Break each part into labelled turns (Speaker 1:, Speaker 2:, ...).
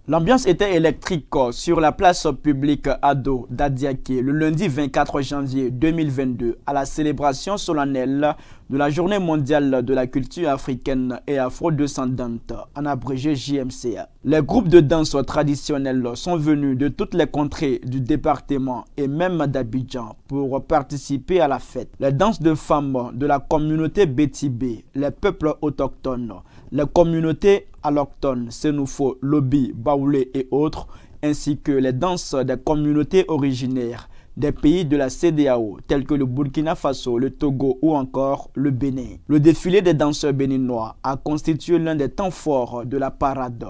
Speaker 1: L'ambiance était électrique sur la place publique Ado d'Adiaké le lundi 24 janvier 2022 à la célébration solennelle de la Journée mondiale de la culture africaine et afro-descendante, en abrégé JMCA. Les groupes de danse traditionnels sont venus de toutes les contrées du département et même d'Abidjan pour participer à la fête. Les danses de femmes de la communauté Bétibé, les peuples autochtones, les communautés allochtones, Sénoufo, Lobi, Baoulé et autres, ainsi que les danses des communautés originaires des pays de la CEDEAO, tels que le Burkina Faso, le Togo ou encore le Bénin. Le défilé des danseurs béninois a constitué l'un des temps forts de la parade,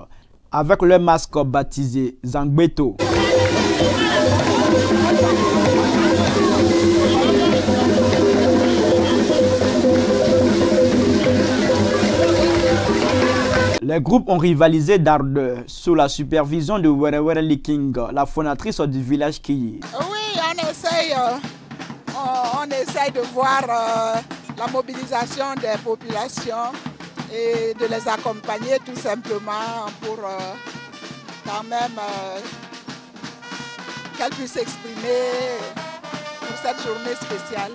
Speaker 1: avec leur masque baptisé Zangbeto. Les groupes ont rivalisé d'ardeur sous la supervision de Werewere Liking, la fondatrice du village Kiyi.
Speaker 2: Oui, on essaye de voir la mobilisation des populations et de les accompagner tout simplement pour quand même qu'elles puissent s'exprimer pour cette journée spéciale.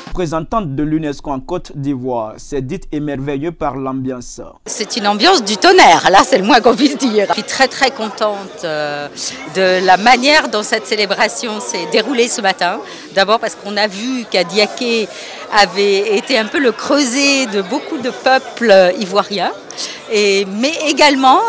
Speaker 1: Représentante de l'UNESCO en Côte d'Ivoire, s'est dite émerveillée par l'ambiance.
Speaker 3: C'est une ambiance du tonnerre, là c'est le moins qu'on puisse dire. Je suis très contente de la manière dont cette célébration s'est déroulée ce matin. D'abord parce qu'on a vu qu'Adiaké avait été un peu le creuset de beaucoup de peuples ivoiriens. Mais également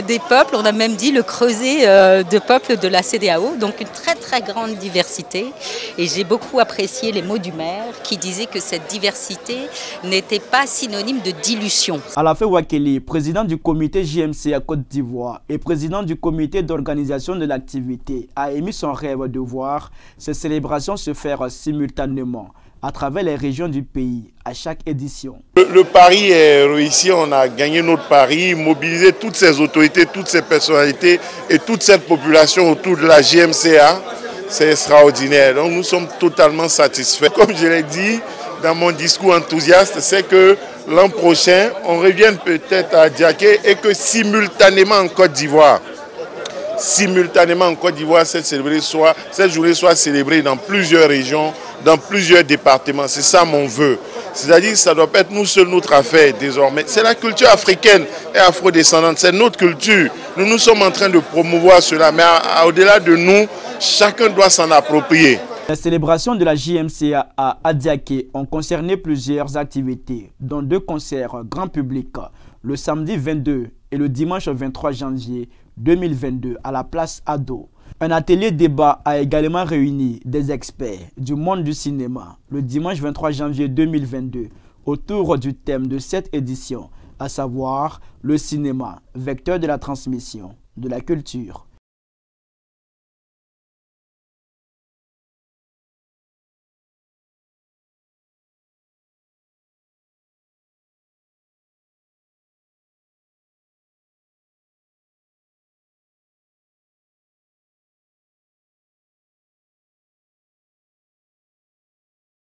Speaker 3: des peuples, on a même dit le creuset de peuples de la CEDEAO, donc une très grande diversité. Et j'ai beaucoup apprécié les mots du maire qui disait que cette diversité n'était pas synonyme de dilution.
Speaker 1: Alafé Wakeli, président du comité JMC à Côte d'Ivoire et président du comité d'organisation de l'activité, a émis son rêve de voir ces célébrations se faire simultanément à travers les régions du pays à chaque édition.
Speaker 4: Le pari est réussi, on a gagné notre pari, mobiliser toutes ces autorités, toutes ces personnalités et toute cette population autour de la JMCA, c'est extraordinaire. Donc nous sommes totalement satisfaits. Comme je l'ai dit dans mon discours enthousiaste, c'est que l'an prochain, on revienne peut-être à Adiaké et que simultanément en Côte d'Ivoire, cette journée soit célébrée dans plusieurs régions, dans plusieurs départements. C'est ça mon vœu. C'est-à-dire que ça ne doit pas être nous seuls notre affaire désormais. C'est la culture africaine et afrodescendante, c'est notre culture. Nous sommes en train de promouvoir cela, mais au-delà de nous, chacun doit s'en approprier.
Speaker 1: Les célébrations de la JMCA à Adiaké ont concerné plusieurs activités, dont 2 concerts grand public, le samedi 22 et le dimanche 23 janvier 2022 à la place Ado. Un atelier débat a également réuni des experts du monde du cinéma le dimanche 23 janvier 2022 autour du thème de cette édition, à savoir le cinéma, vecteur de la transmission de la culture.